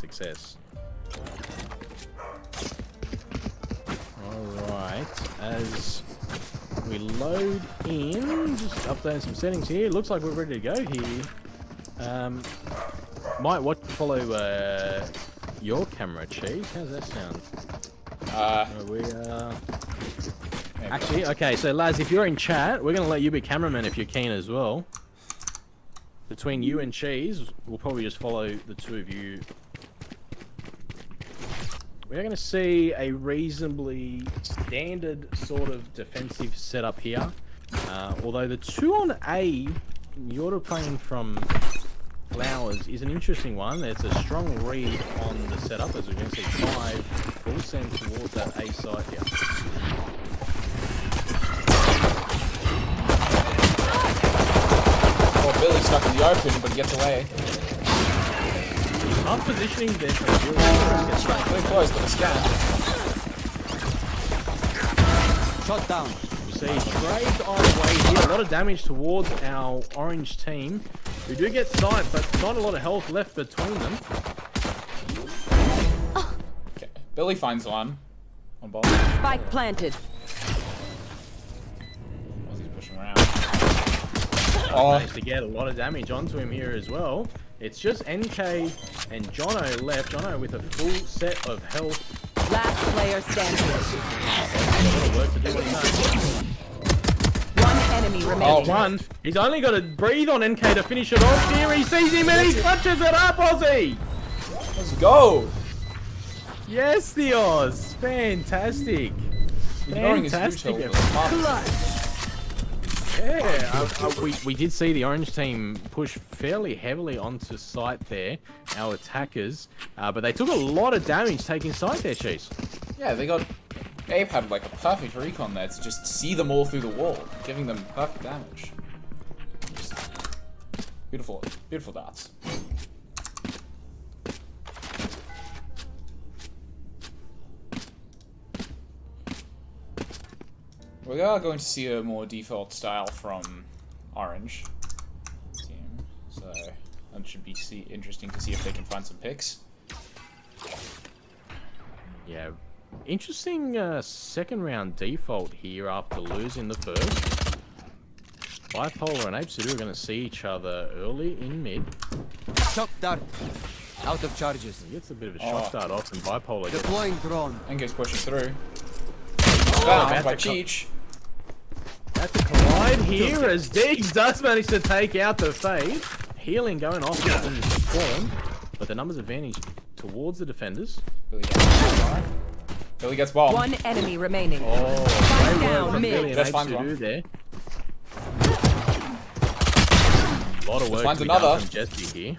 success. Alright, as we load in, just updating some settings here. Looks like we're ready to go here. Might follow your camera, Cheese. How's that sound? Actually, okay, so Laz, if you're in chat, we're going to let you be cameraman if you're keen as well. Between you and Cheese, we'll probably just follow the two of you. We're going to see a reasonably standard sort of defensive setup here. Although the 2 on A, you're playing from Flowers, is an interesting one. It's a strong read on the setup, as we're going to see 5 full send towards that A side here. Well, Billy's stuck in the open, but he gets away. Tough positioning there for Billy. Gets really close to the scan. Shot down. You see, trades either way here. A lot of damage towards our orange team, who do get sight, but not a lot of health left between them. Okay, Billy finds one on ball. Spike planted. He's pushing around. Oh, Managed to get a lot of damage onto him here as well. It's just NK and Jono left. Jono with a full set of health. Last player standing. A lot of work to do on that. One enemy remaining. One. He's only got to breathe on NK to finish it off here. He sees him and he clutches it up, Aussie. let's go. Yes, the Oz. Fantastic. Ignoring his Fantastic. huge health. Yeah, we did see the orange team push fairly heavily onto site there, our attackers, but they took a lot of damage taking site there, Cheese. Yeah, they got... Abe had like a perfect recon there to just see them all through the wall, giving them perfect damage. Just beautiful, beautiful darts. We are going to see a more default style from Orange team, so that should be interesting to see if they can find some picks. Yeah, interesting second round default here after losing the first. Bipolar and Ape Sudo are going to see each other early in mid. Shock dart. Out of charges. He gets a bit of a shock start off and Bipolar gets... Deploying drone. Enge's pushing through. Found by Cheech. That's a collide here as Diggs does manage to take out the fade. Healing going off in the spawn, but the numbers advantage towards the defenders. Billy gets bomb. One enemy remaining. Oh, Spike great work down from mid. Billy and Just Ape finds to one. do there. A lot of work finds to be another. done from Jesse here.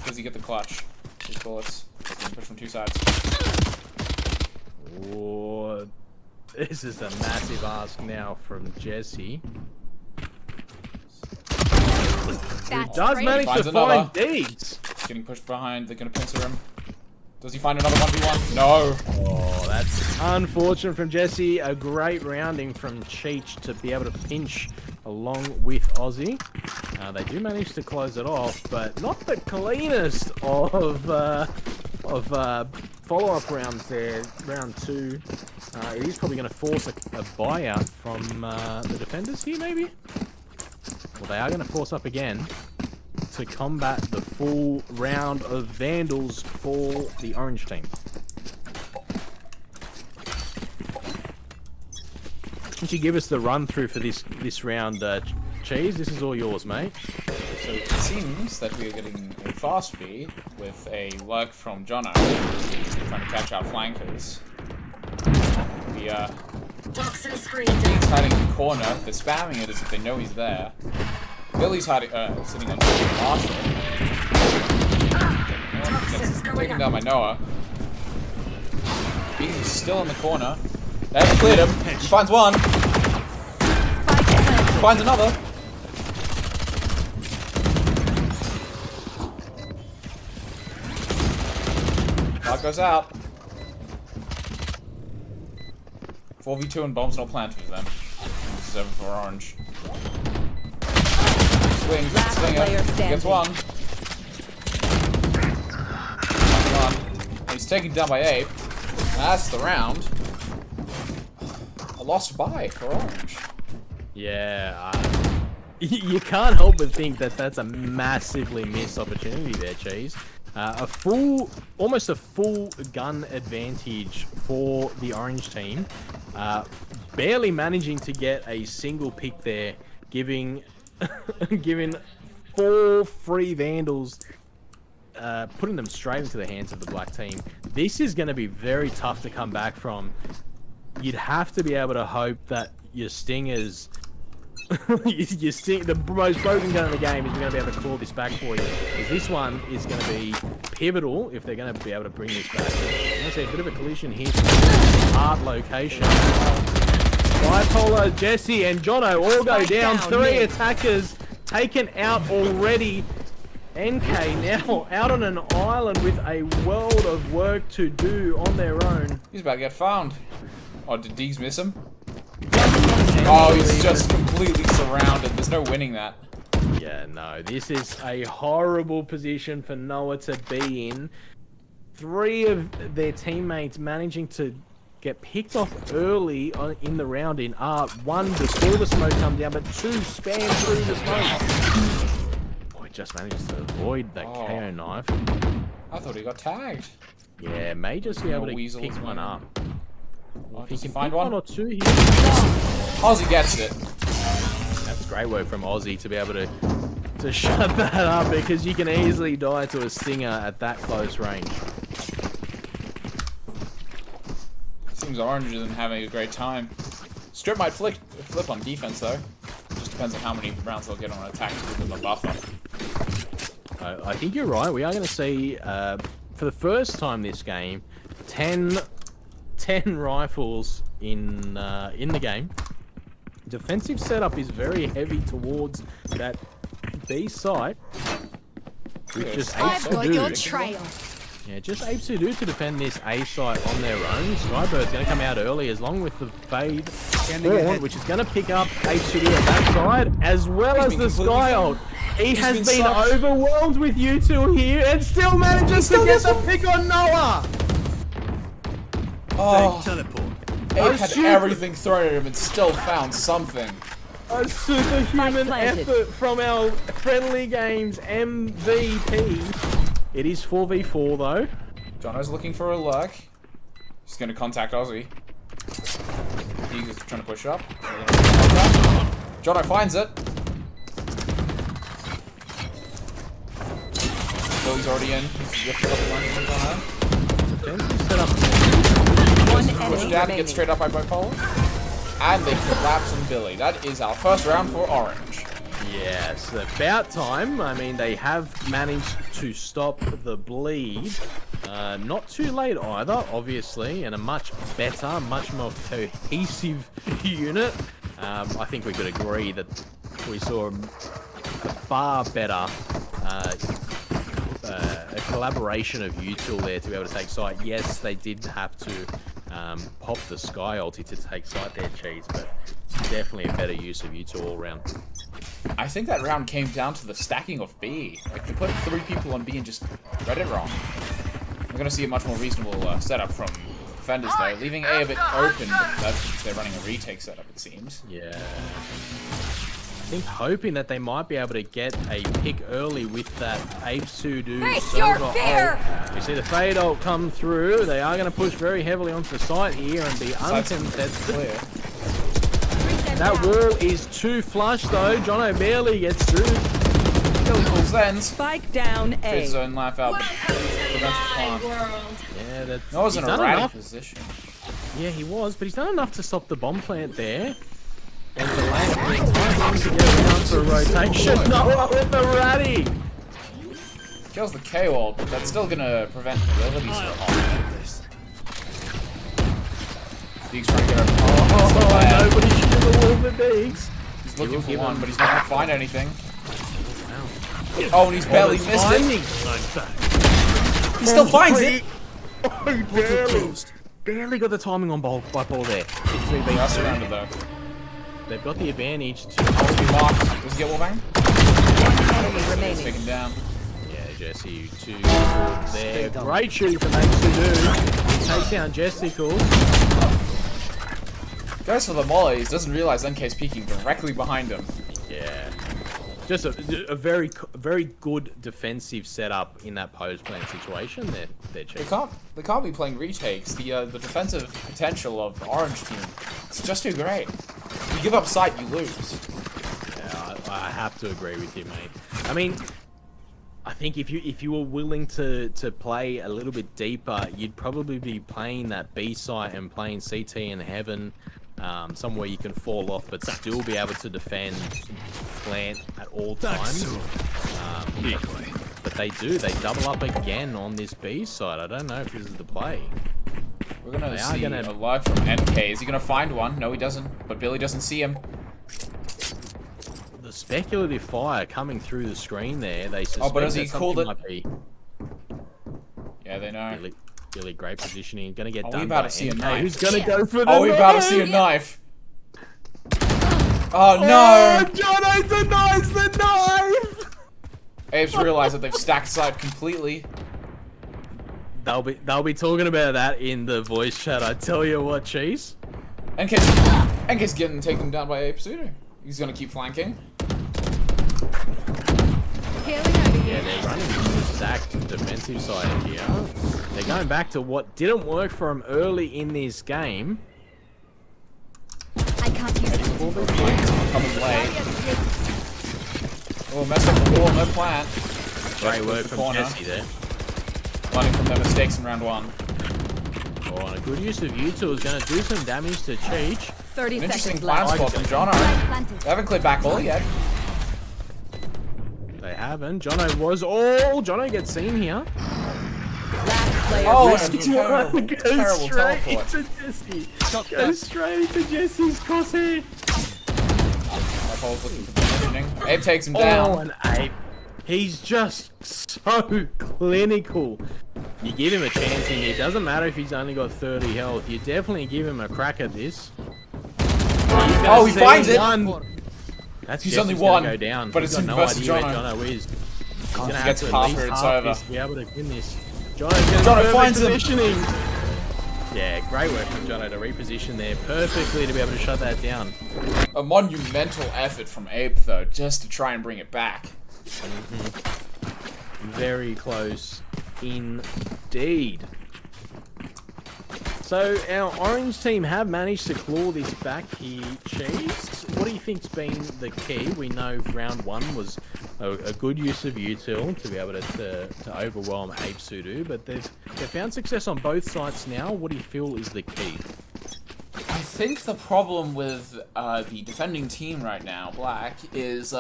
Does he get the clutch? These bullets. He's getting pushed from 2 sides. Oh, this is a massive ask now from Jesse. He does manage Finds to another. find Diggs. He's getting pushed behind. They're going to pincer him. Does he find another 1v1? No. Oh, that's unfortunate from Jesse. A great rounding from Cheech to be able to pinch along with Aussie. They do manage to close it off, but not the cleanest of follow-up rounds there. Round 2. It is probably going to force a buyout from the defenders here, maybe? Well, they are going to force up again to combat the full round of Vandals for the orange team. Why don't you give us the run through for this round, Cheese? This is all yours, mate. So it seems that we are getting a fast speed with a lurk from Jono trying to catch our flankers. Toxin screen. He's hiding in the corner. They're spamming it as if they know he's there. Billy's hiding, sitting on Marshall. Taken down by Noah. He's still in the corner. They haven't cleared him. He finds one. Finds another. Dart goes out. 4v2 and bombs not planted for them. This is over for Orange. Swings, Last player slinger, standing. gets one. taken down by Ape. That's the round. A lost buy for Orange. Yeah, you can't help but think that that's a massively missed opportunity there, Cheese. Almost a full gun advantage for the Orange team. Barely managing to get a single pick there, giving 4 free Vandals, putting them straight into the hands of the Black team. This is going to be very tough to come back from. You'd have to be able to hope that your Stingers... the most broken gun in the game is going to be able to claw this back for you. Because this one is going to be pivotal if they're going to be able to bring this back. I'm going to see a bit of a collision here from the hard location. Bipolar, Jesse, and Jono all go down. 3 attackers taken out already. NK now out on an island with a world of work to do on their own. He's about to get found. Oh, did Deegs miss him? Oh, he's just completely surrounded. There's no winning that. Yeah, no. This is a horrible position for Noah to be in. 3 of their teammates managing to get picked off early in the round in R. 1 before the smoke come down, but 2 spam through the smoke. Boy, just manages to avoid that KO knife. I thought he got tagged. Yeah, may just be able to pick one up. Oh, If he does he can find pick one? 1 or 2 here. Ozzy gets it. That's great work from Aussie to be able to shut that up, because you can easily die to a Stinger at that close range. Seems Orange isn't having a great time. Strip might flip on defense though. Just depends on how many rounds they'll get on attack to give them a buffer. I think you're right. We are going to see, for the first time this game, 10 rifles in the game. Defensive setup is very heavy towards that B site, which just apes to do. Yeah, just apes to do to defend this A site on their own. Skybird's going to come out early, as long with the fade, which is going to pick up apes to do at that side, as well as the Sky ult. He has been overwhelmed with you 2 here, and still manages to get the pick on Noah. Oh, Teleport. Ape had everything thrown at him and still found something. A superhuman effort from our friendly games MVP. It is 4v4 though. Jono's looking for a lurk. He's going to contact Ozzy. He's trying to push up. Jono finds it. Billy's already in. He's lifted up the line. Defensive setup. Push down and get straight up by Bipolar. And they collapse on Billy. That is our first round for Orange. Yes, about time. I mean, they have managed to stop the bleed. Not too late either, obviously, and a much better, much more cohesive unit. I think we could agree that we saw a far better a collaboration of util there to be able to take site. Yes, they did have to pop the Sky ulti to take site there, Cheese, but definitely a better use of util all round. I think that round came down to the stacking of B. Like, they put 3 people on B and just read it wrong. We're going to see a much more reasonable setup from defenders, though, leaving A a bit open, but that's because they're running a retake setup, it seems. Yeah. I think hoping that they might be able to get a pick early with that Ape-Sudo Silver ult. We see the fade ult come through. They are going to push very heavily onto site here and be uncontested. Clear. That wall is too flush though. Jono barely gets through. Spike down A. His zone life out, but prevents the plant. Yeah, that's. That was in a right position. Yeah, he was, but he's done enough to stop the bomb plant there. And to land time to get around for a rotation. Noah with the ratty. Kills the K-wall, but that's still gonna prevent abilities for all. Deegs trying to get over. Oh, nobody should do the wall for Deegs. He's looking for one, but he's not gonna find anything. Oh, and he's barely missed it. He still finds it. Oh, barely got the timing on ball there. They are surrounded though. They've got the advantage to Be marked. Does he get wallbang? Enemy remaining. Take him down. Yeah, Jesse to there. Great shooting from H2. Takes down Jessicles. Goes for the mollies, doesn't realize NK's peeking directly behind him. Yeah. Just a very good defensive setup in that post plant situation. They're cheap. They can't be playing retakes. The defensive potential of the orange team, it's just too great. You give up sight, you lose. Yeah, I have to agree with you, mate. I mean, I think if you were willing to play a little bit deeper, you'd probably be playing that B site and playing CT in heaven, somewhere you can fall off but still be able to defend plant at all times. But they double up again on this B side. I don't know if this is the play. We're gonna see a live from NK. Is he gonna find one? No, he doesn't. But Billy doesn't see him. The speculative fire coming through the screen there. They suspect but has he called it? Might be. Yeah, they know. Really great positioning. Gonna get Are done. we about by to see a NK. knife? Who's gonna go for the Oh, we're about to see a knife. Oh no! Oh, Jono denies the knife. Abe's realized that they've stacked side completely. They'll be talking about that in the voice chat. I tell you what, Cheese. NK's getting taken down by Abe Sudo. He's gonna keep flanking. Hailing over Yeah, here. they're running the stacked defensive side here. They're going back to what didn't work for them early in this game. I can't use it. Coming late. Oh, messed up the wall, no plant. Great work the from corner. Jesse there. Learning from their mistakes in round one. Oh, and a good use of U2 is going to do some damage to Cheech. 30 An interesting seconds plant left. spot from Jono. Planted. They haven't cleared back all yet. They haven't. Jono was... Oh, Jono gets seen here. Last player. Oh, standing. and a terrible teleport. into Jesse. Goes straight into Jesse's crosshair. That hole's looking for positioning. Abe takes him Oh, down. and Abe. He's just so clinical. You give him a chance in here. Doesn't matter if he's only got 30 health. You definitely give him a crack at this. Oh, he finds it. That's He's Jesse's only gonna one, go down. but He's it's got him no versus idea where Jono. Jono is. He's gonna have gets to at half least or it's half over. this to be able to win this. Jono Jono finds him. positioning. Yeah, great work from Jono to reposition there perfectly to be able to shut that down. A monumental effort from Abe, though, just to try and bring it back. Very close indeed. So our orange team have managed to claw this back here, Cheese. What do you think's been the key? We know round one was a good use of util to be able to overwhelm Abe Sudo, but they've found success on both sides now. What do you feel is the key? I think the problem with the defending team right now, Black, is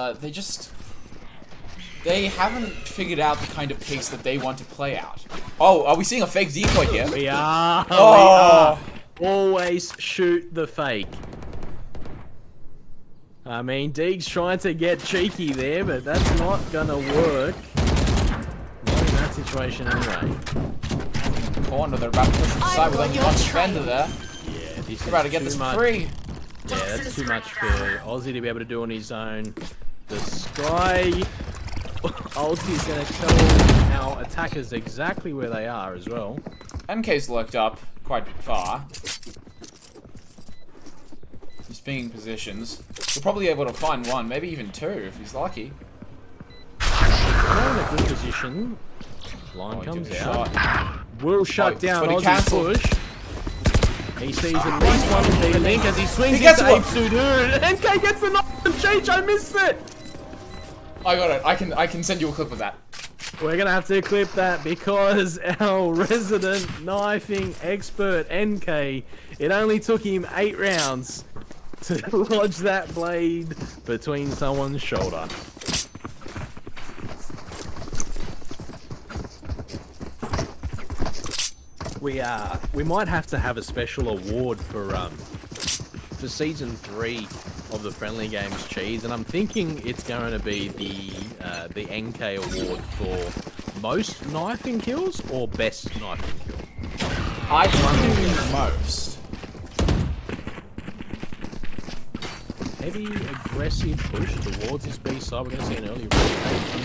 they haven't figured out the kind of pace that they want to play out. Oh, are we seeing a fake decoy here? We are. Oh. We are. Always shoot the fake. I mean, Deeg's trying to get cheeky there, but that's not gonna work. Not in that situation anyway. Corner, they're about to push inside with only one defender there. Yeah, this They're about to is get too this much. free. Yeah, that's too much for Aussie to be able to do on his own. The Sky ulti is going to tell our attackers exactly where they are as well. MK's lurked up quite far. He's pinging positions. He'll probably be able to find one, maybe even two if he's lucky. They're in a good position. Line Oh, he comes took a out. shot. Will shut down but he Aussie's cancelled. push. He sees at least one big link as he swings He gets into one. Abe Sudo. NK gets the knock and Cheech, I missed it! I got it. I can send you a clip of that. We're gonna have to clip that because our resident knifing expert NK, it only took him 8 rounds to lodge that blade between someone's shoulder. We might have to have a special award for season 3 of the friendly games, Cheese, and I'm thinking it's going to be the NK award for most knifing kills or best knifing kill. I think most. Heavy aggressive push towards his B side. We're going to see an early rotation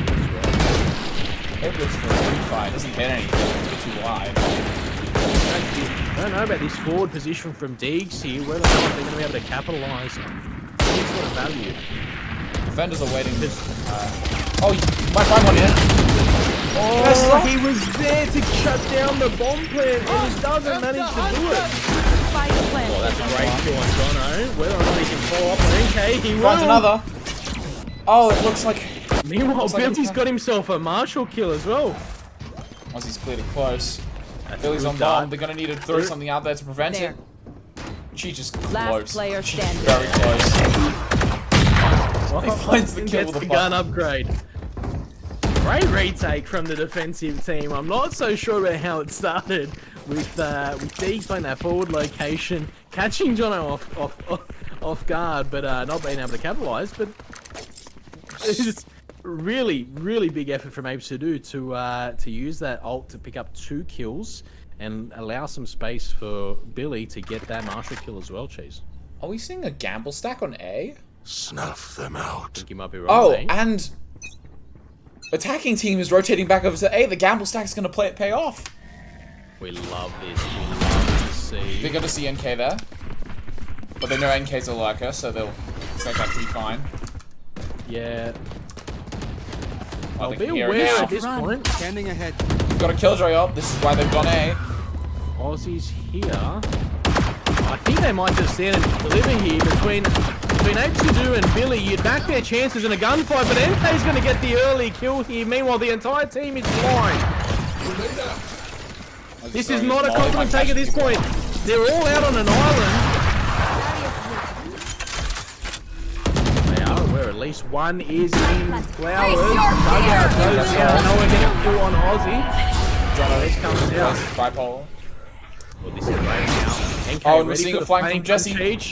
as well. It looks for a refight. Doesn't hit anything. It's too wide. I don't know about this forward position from Deegs here, whether or not they're going to be able to capitalise on any sort of value. Defenders are waiting. Oh, you might find one here. Oh, he was there to shut down the bomb plant, and he doesn't manage to do it. Spike planted. Oh, that's a great kill on Jono. Whether or not he can follow up on NK, he will. Finds another. Oh, it looks like... Meanwhile, Billy's got himself a Marshall kill as well. Once he's cleared it close. That's Billy's a on good dart. bomb. They're going to need to throw something out there to prevent There. it. Cheech is close. Last player Cheech standing. is very close. He finds the And kill gets with the a gun button. upgrade. Great retake from the defensive team. I'm not so sure about how it started with Deegs playing that forward location, catching Jono off guard, but not being able to capitalise. But it's just really big effort from Apes to do to use that ult to pick up 2 kills and allow some space for Billy to get that Marshall kill as well, Cheese. Are we seeing a gamble stack on A? Snuff them I out. think you might be right. Oh, mate. and attacking team is rotating back over to A. The gamble stack is going to pay off. We love this. We love to see. They're going to see NK there. But they know NK's a lurker, so they'll expect that to be fine. Yeah. Oh, I'll they be can hear it aware now. at this point. Scanning ahead. Got a killjoy up. This is why they've gone A. Aussies here. I think they might just stand and deliver here between Apes and Billy. You'd back their chances in a gunfight, but MK's going to get the early kill here. Meanwhile, the entire team is blind. This is not a confident take at this point. They're all out on an island. They are aware at least one is in flowers. Dugout goes out. No one getting full on Aussie. Jono comes out. Bipolar. Well, this is great now. NK Oh, and we're ready seeing for a the flank paint from Jesse. Cheech.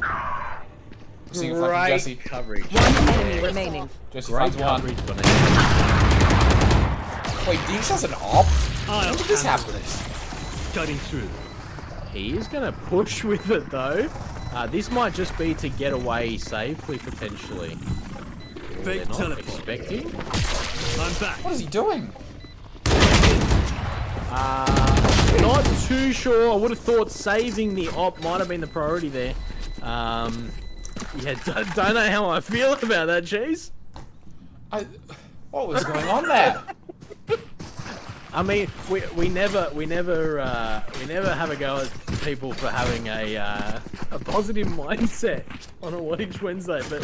Seeing a flank from Jesse. Coverage. One enemy remaining. Jesse Great finds one. coverage. Wait, Deeks has an op? When did this happen? Cutting through. He is going to push with it though. This might just be to get away safely potentially. They're not expecting. What is he doing? Not too sure. I would have thought saving the op might have been the priority there. Yeah, don't know how I feel about that, Cheese. What was going on there? I mean, we never have a go at people for having a positive mindset on a Wattage Wednesday, but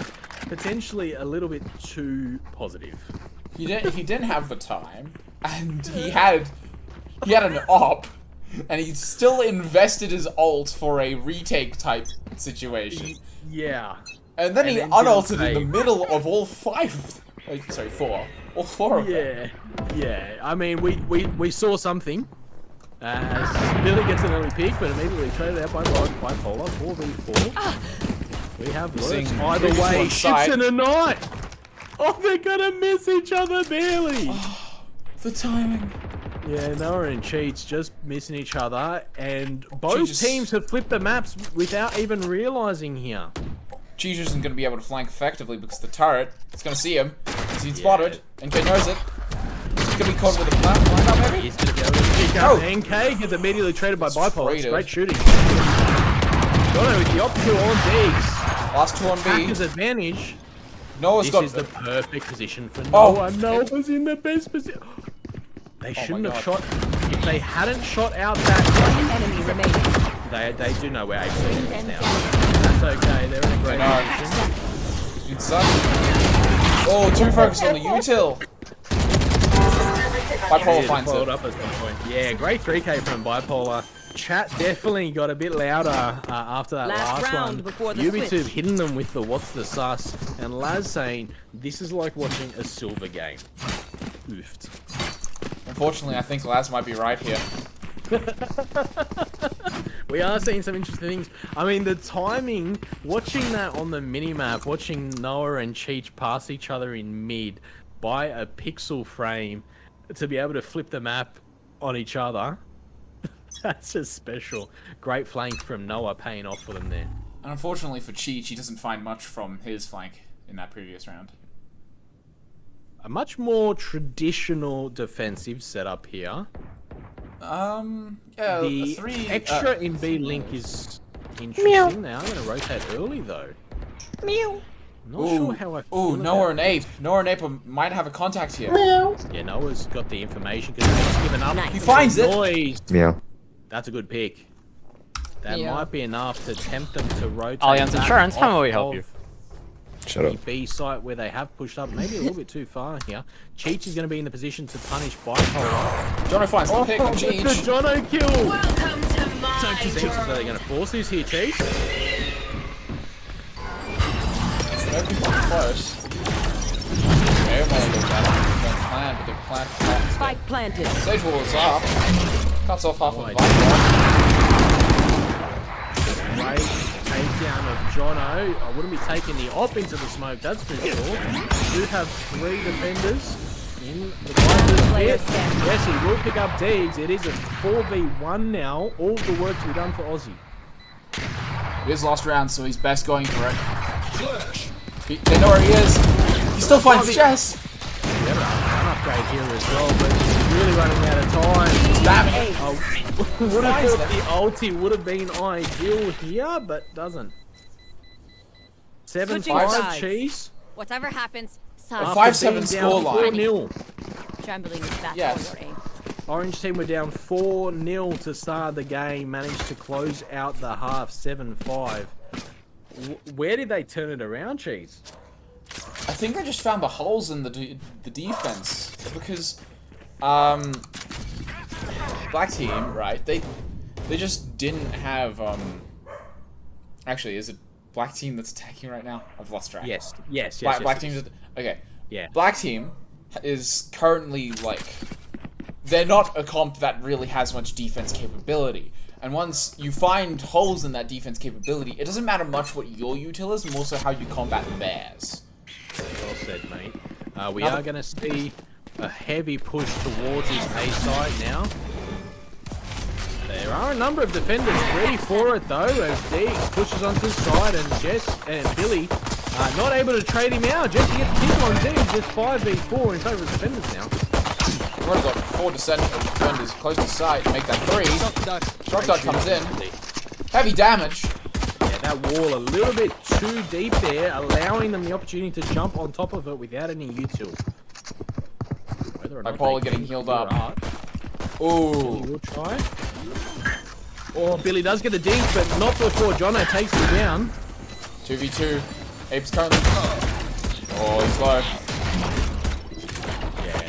potentially a little bit too positive. He didn't have the time, and he had an op, and he still invested his ult for a retake type situation. Yeah. And then he didn't unulted in save. the middle of all 5. Sorry, 4. All 4 of them. Yeah. I mean, we saw something. As Billy gets an early pick, but immediately traded out by Bipolar 4v4. We have Seeing works either three to way. one Ships side. in a night. Oh, they're gonna miss each other barely. The timing. Yeah, Noah and Cheats just missing each other, and both Cheats- teams have flipped the maps without even realizing here. Cheech isn't going to be able to flank effectively because the turret is going to see him. He's been spotted. NK knows it. He's going to be caught with a plant lined up, maybe? He's gonna be able to pick up Oh. NK, gets immediately traded by Bipolar. It's Traded. great shooting. Jono with the optical on Deegs. Last 2 on B. Hacker's advantage. Noah's This got... is the perfect position for Oh. Noah. Noah's in the best position. They shouldn't have shot. If they hadn't shot out that Enemy remaining. they do know where Ape's is now. That's okay. They're in a great position. Good son. Oh, 2 focus on the util. Bipolar finds Followed it. up at some point. Yeah, great 3K from Bipolar. Chat definitely got a bit louder after that Last last round one. before the UB2 switch. hitting them with the what's the sus, and Laz saying this is like watching a silver game. Oofed. Unfortunately, I think Laz might be right here. We are seeing some interesting things. I mean, the timing, watching that on the minimap, watching Noah and Cheech pass each other in mid by a pixel frame to be able to flip the map on each other, that's just special. Great flank from Noah paying off for them there. And unfortunately for Cheech, he doesn't find much from his flank in that previous round. a much more traditional defensive setup here. Yeah, The three extra in B link is interesting. Now I'm going to rotate early though. Meow. Not sure how I feel Ooh, about Noah and Ape. Noah and Ape might have a contact here. Yeah, Noah's got the information because he's given up. He finds it. Noise. Meow. That's a good pick. That Yeah. might be enough to tempt them to rotate. Allianz back Insurance, how off may we help of you? Shut the up. B site where they have pushed up, maybe a little bit too far here. Cheech is going to be in the position to punish Bipolar. Jono finds the pick on the Cheech. Jono kill! Welcome to my Cheech, are they going to force this here, Cheech? Everyone's close. Everyone looks at it. Don't plan, but they're planted. Spike planted. Stage wall is up. Cuts off half of Right. Viper. Great takedown of Jono. I wouldn't be taking the op into the smoke, that's for sure. We do have 3 defenders in the Player pit. standing. Yes, he will pick up Deegs. It is a 4v1 now. All the work to be done for Aussie. It is last round, so he's best going for it. They know where he is. He still finds Jess. We have an upgrade here as well, but he's really running out of time. Damn it. I would have thought the ulti would have been ideal here, but doesn't. Switching 7-5 sides. Cheese. Whatever happens, A Sam. 5-7 scoreline. 4-0. Trembling is back Yes. for your aim. Orange team were down 4-0 to start the game, managed to close out the half 7-5. Where did they turn it around, Cheese? I think they just found the holes in the defense because black team, right? They just didn't have Actually, is it black team that's attacking right now? I've lost track. Yes, yes, yes. Black yes, team's yes. okay. Yeah. Black team is currently like they're not a comp that really has much defense capability. And once you find holes in that defense capability, it doesn't matter much what your util is, more so how you combat theirs. Well said, mate. We are going to see a heavy push towards his A side now. There are a number of defenders ready for it though, as Deeks pushes onto his side, and Jess and Billy are not able to trade him out. Jesse gets a kill on Deeks, just 5v4 in favour of defenders now. We've already got 4 defenders close to sight to make that 3. Shock dart comes in. Heavy damage. Yeah, that wall a little bit too deep there, allowing them the opportunity to jump on top of it without any util. Whether or not Bipolar they getting can healed clear up. up. Ooh. Billy will try. Oh, Billy does get the dink, but not before Jono takes him down. 2v2. Ape's currently. Oh, he's low. Yeah.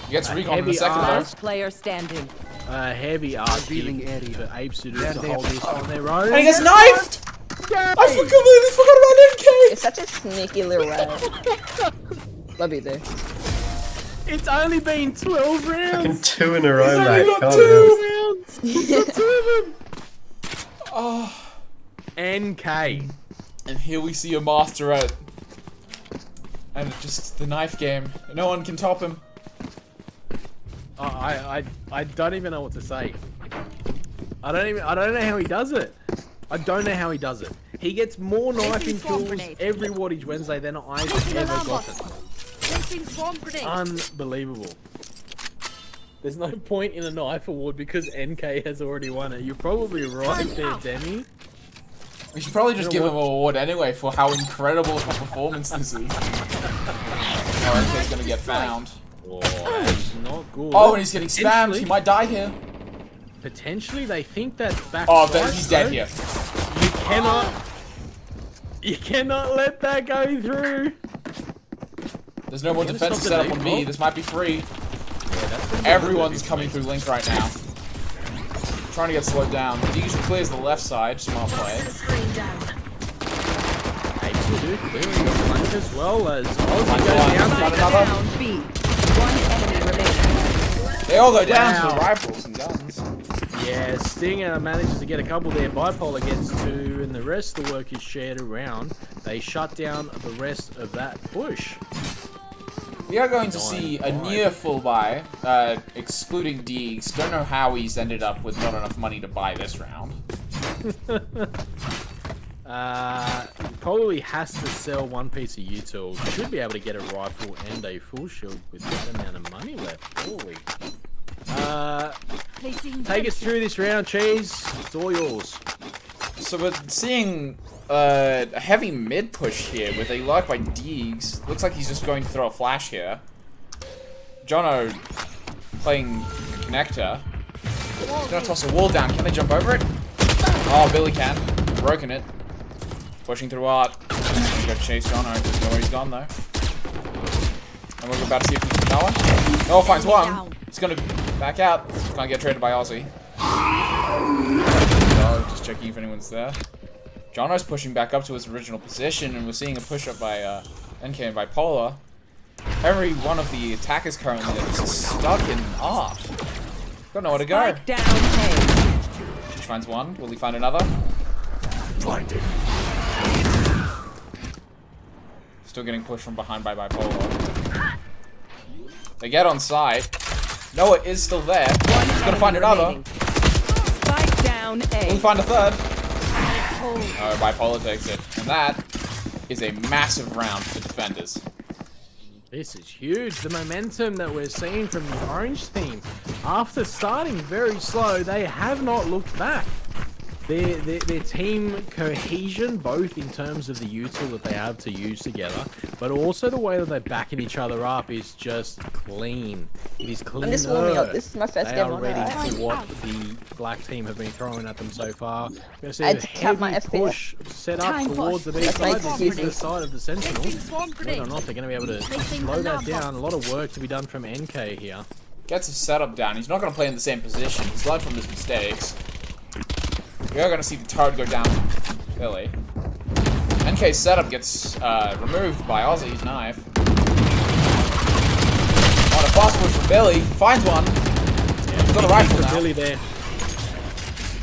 He gets recon in a heavy second though. Last player standing. A heavy RP for Apes to do to hold this on their own. And he gets knifed! I completely forgot about NK! It's such a sneaky little rat. Love you there. It's only been 12 rounds. 2 in a row, only mate. got Calm 2. down. rounds. He's got 2 of them. Oh. NK. And here we see a master at. And just the knife game. No one can top him. I don't even know what to say. I don't know how he does it. I don't know how he does it. He gets more knifing kills every Wattage Wednesday than I've ever gotten. Unbelievable. There's no point in a knife award because NK has already won it. You're probably right there, Demi. We should probably just give him an award anyway for how incredible of a performance this is. Oh, NK's gonna get found. Oh, that's not good. Oh, and he's getting spammed. He might die here. Potentially, they think that's back. Oh, but he's dead here. You cannot let that go through. There's no more Gonna defensive stop the setup on lead. B. This might be free. Yeah, that's gonna be Everyone's good. coming through Link right now. Trying to get slowed down. Deej clears the left side. Smart play. Screen down. Apes will do clearing the flank as well as Aussie Got goes down. another. Down B. One enemy remaining. They all go down to Wow. the rifles and guns. Yeah, Stinger manages to get a couple there. Bipolar gets 2, and the rest of the work is shared around. They shut down the rest of that push. We are going to see a near full buy, excluding Deeks. Don't know how he's ended up with not enough money to buy this round. probably has to sell one piece of util. Should be able to get a rifle and a full shield with that amount of money left. Holy. Take us through this round, Cheese. It's all yours. So we're seeing a heavy mid push here with a lock by Deegs. Looks like he's just going to throw a flash here. Jono playing connector. He's gonna toss a wall down. Can they jump over it? Oh, Billy can. Broken it. Pushing through art. He's got to chase Jono. Doesn't know where he's gone though. And we're about to see if he can Noah. Noah finds one. He's gonna back out. Can't get traded by Aussie. Just checking if anyone's there. Jono's pushing back up to his original position, and we're seeing a push up by NK and Bipolar. Every one of the attackers currently are just stuck in art. Got nowhere to go. Spike down A. She finds one. Will he find another? Blinded. Still getting pushed from behind by Bipolar. They get on site. Noah is still there. He's gonna find another. Spike down Will A. he find a third? Oh, Bipolar takes it. And that is a massive round for defenders. This is huge. The momentum that we're seeing from the Orange team. After starting very slow, they have not looked back. Their team cohesion, both in terms of the util that they have to use together, but also the way that they're backing each other up is just clean. It is clean. I'm just warming up. This is my first They game are on ready it. for what the black team have been throwing at them so far. We're going to see I a had to count my heavy FPS. push set up Time towards the B That's my side. This is the excuse. side of the Sentinel. Whether or not they're going to be able to slow that down. A lot of work to be done from NK here. Gets his setup down. He's not going to play in the same position. He's learned from his mistakes. We are going to see the turret go down to Billy. NK's setup gets removed by Aussie's knife. On a fast push from Billy. Finds one. He's got a rifle for now. Billy there.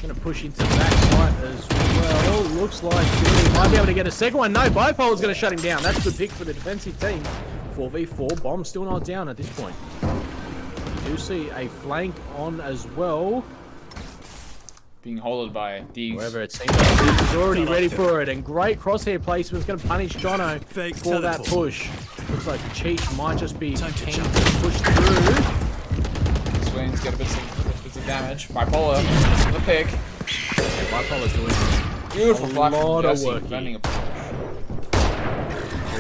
Going to push into backside as well. Looks like Billy might be able to get a second one. No, Bipolar's going to shut him down. That's a good pick for the defensive team. 4v4. Bomb still not down at this point. You do see a flank on as well. Being holded by Deegs. However, it seems like Deegs is already ready for it. And great crosshair placement is going to punish Jono for that push. Looks like Cheech might just be keen to push through. Swings, get a bit of damage. Bipolar, the pick. Yeah, Bipolar's doing Beautiful a flash lot from of Jesse, work defending here. a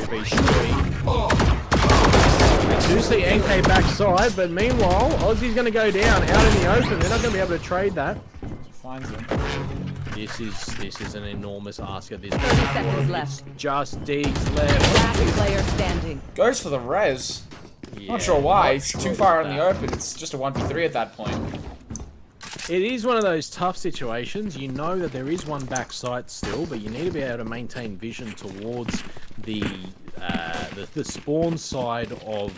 3v3. We do see NK backside, but meanwhile, Aussie's going to go down out in the open. They're not going to be able to trade that. finds him. This is an enormous ask at this 30 point. seconds left. Just Deegs left. Last player standing. Goes for the res. Yeah, Not sure why. not It's sure too far about in the that. open. It's just a 1v3 at that point. It is one of those tough situations. You know that there is one back site still, but you need to be able to maintain vision towards the spawn side of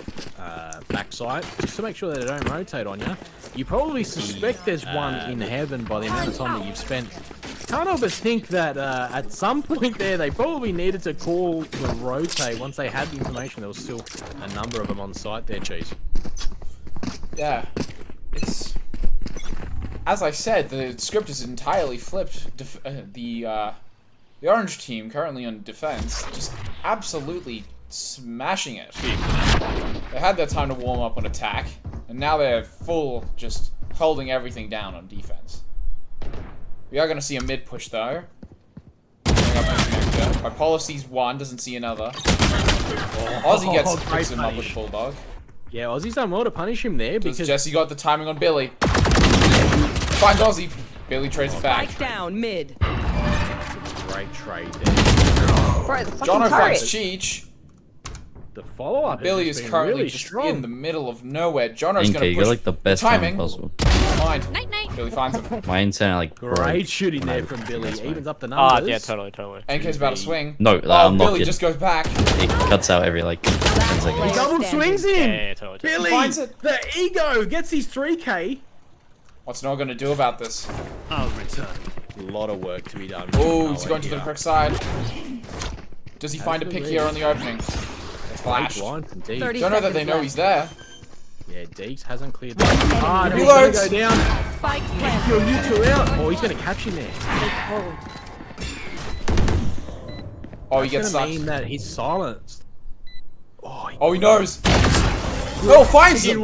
back site, just to make sure that they don't rotate on you. You probably suspect there's one in heaven by the amount of time that you've spent. Can't help but think that at some point there, they probably needed to call the rotate once they had the information. There was still a number of them on site there, Cheese. Yeah. It's... As I said, the script is entirely flipped. The orange team, currently on defense, just absolutely smashing it. They had their time to warm up on attack, and now they're full, just holding everything down on defense. We are going to see a mid push though. Going up to connector. Bipolar sees one, doesn't see another. Aussie picks him up with Bulldog. Yeah, Aussie's done well to punish him there Because because Jesse got the timing on Billy. Finds Aussie. Billy trades back. Spike down mid. great trade there. Bro, the fucking Jono turret. finds Cheech. The follow-up Billy has is been currently really just strong. in the middle of nowhere. Jono's NK, gonna push you're like the best fan timing. possible. Find. Billy finds him. My internet like Great broke. shooting there No, from Billy. that's fine. Evens up the numbers. yeah, totally. NK's about to swing. No, Oh, I'm not Billy kidding. just goes back. It cuts out every like 10 Last seconds. player Double standing. swings him. Yeah, totally. Billy, Finds it. the ego gets his 3K. What's Noah gonna do about this? I'll return. A lot of work to be done. Oh, he's going to the correct side. Does he find a pick here on the opening? Flash. Blind from Deeks. 30 Don't know that they seconds know left. he's there. Yeah, Deeks hasn't cleared that card. He's Reloads. gonna go down. Spike Yo, planted. you two out. Oh, he's gonna catch him there. Stay cold. Oh, he gets That's gonna sucked. mean that he's silenced. Oh, he knows. Oh, finds him.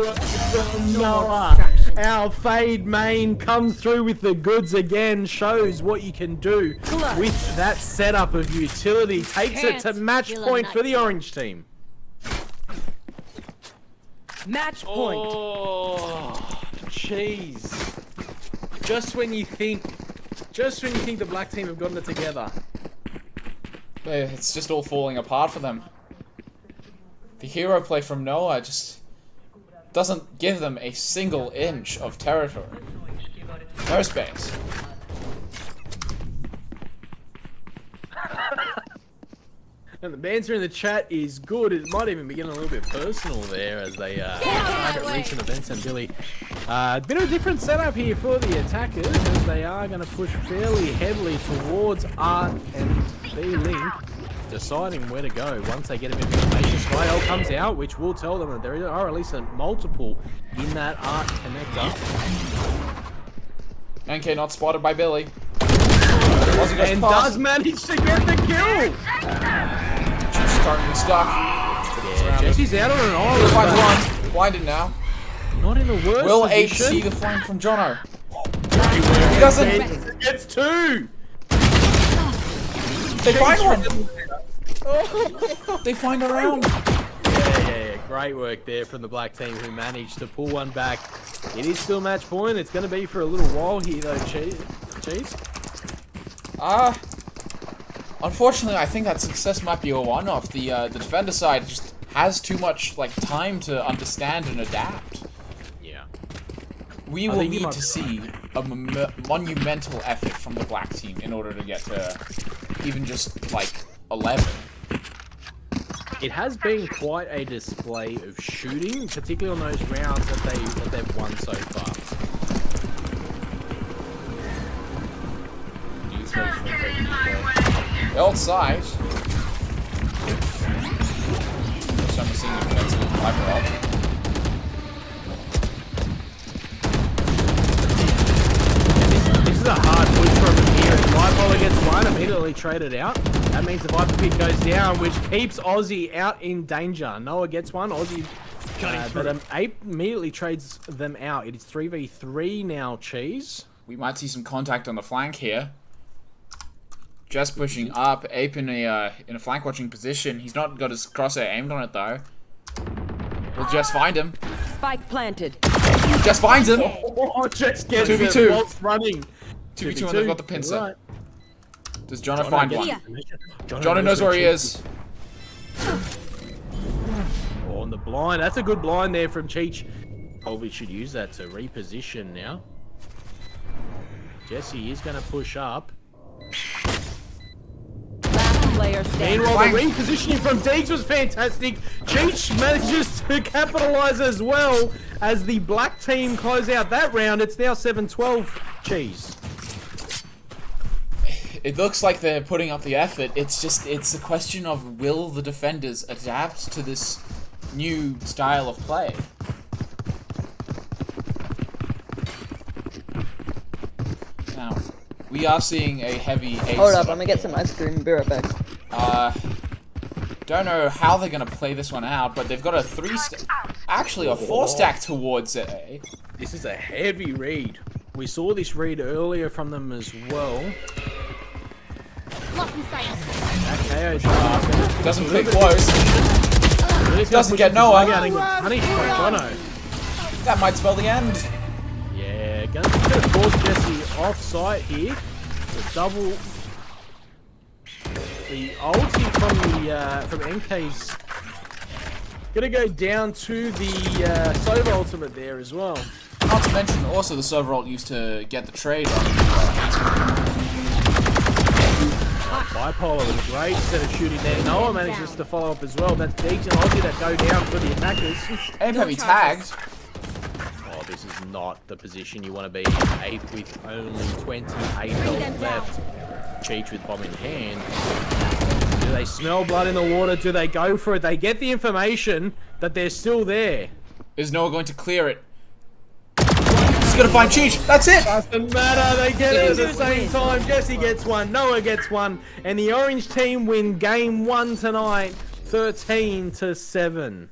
Noah, our fade main comes through with the goods again, shows what you can do with that setup of utility. Takes it to match point for the orange team. Match point. Oh, jeez. Just when you think the black team have gotten it together. It's just all falling apart for them. The hero play from Noah just doesn't give them a single inch of territory. No space. And the banter in the chat is good. It might even be getting a little bit personal there as they target recent events and Billy. A bit of a different setup here for the attackers as they are going to push fairly heavily towards Art and B-Link, deciding where to go once they get a bit of information. Skyel comes out, which will tell them that there are at least a multiple in that Art connector. NK not spotted by Billy. And does manage to get the kill! She's currently stuck. Yeah, Jesse's out on an island. Finds one. Blinded now. Not in the worst Will H position. see the flank from Jono? He doesn't. It's two! They find one. They find a round. Yeah. Great work there from the black team who managed to pull one back. It is still match point. It's going to be for a little while here though, Cheese. Unfortunately, I think that success might be a one-off. The defender side just has too much time to understand and adapt. Yeah. We will need to see a monumental effort from the black team in order to get to even just 11. It has been quite a display of shooting, particularly on those rounds that they've won so far. Outside. First time we're seeing the defensive Viper up. This is a hard push from him here. If Viper gets one, immediately traded out. That means the Viper pick goes down, which keeps Aussie out in danger. Noah gets one. Aussie, but Ape immediately trades them out. It is 3v3 now, Cheese. We might see some contact on the flank here. Just pushing up. Ape in a flank watching position. He's not got his crosshair aimed on it though. We'll just find him. Spike planted. Just finds him. Oh, just gets 2v2. it whilst running. 2v2 and they've got the pincer. Right. Does Jono find one? Here. Jono knows where he is. Oh, on the blind. That's a good blind there from Cheech. Probably should use that to reposition now. Jesse is going to push up. Last player standing. Meanwhile, the repositioning from Deeks was fantastic. Cheech manages to capitalize as well as the black team close out that round. It's now 7-12. Cheese. It looks like they're putting up the effort. It's a question of will the defenders adapt to this new style of play. Now, we are seeing a heavy ace. Hold up, I'm gonna get some ice cream and be right back. Don't know how they're gonna play this one out, but they've got a 4-stack towards A. This is a heavy read. We saw this read earlier from them as well. Doesn't play close. Doesn't get Noah. Punished by Jono. That might spell the end. Yeah, gonna force Jesse off site here. The double. The ulti from NK's gonna go down to the Sova ultimate there as well. Not to mention also the server ult used to get the trade on. Bipolar with a great set of shooting there. Noah manages to follow up as well. That's Deeks and Aussie that go down for the attackers. Ape heavy tagged. Oh, this is not the position you want to be. Ape with only 28 health left. Cheech with bomb in hand. Do they smell blood in the water? Do they go for it? They get the information that they're still there. Is Noah going to clear it? Jesse's gonna find Cheech. That's it. Doesn't matter, they get it at the same time. Jesse gets one, Noah gets one, and the orange team win game 1 tonight, 13-7.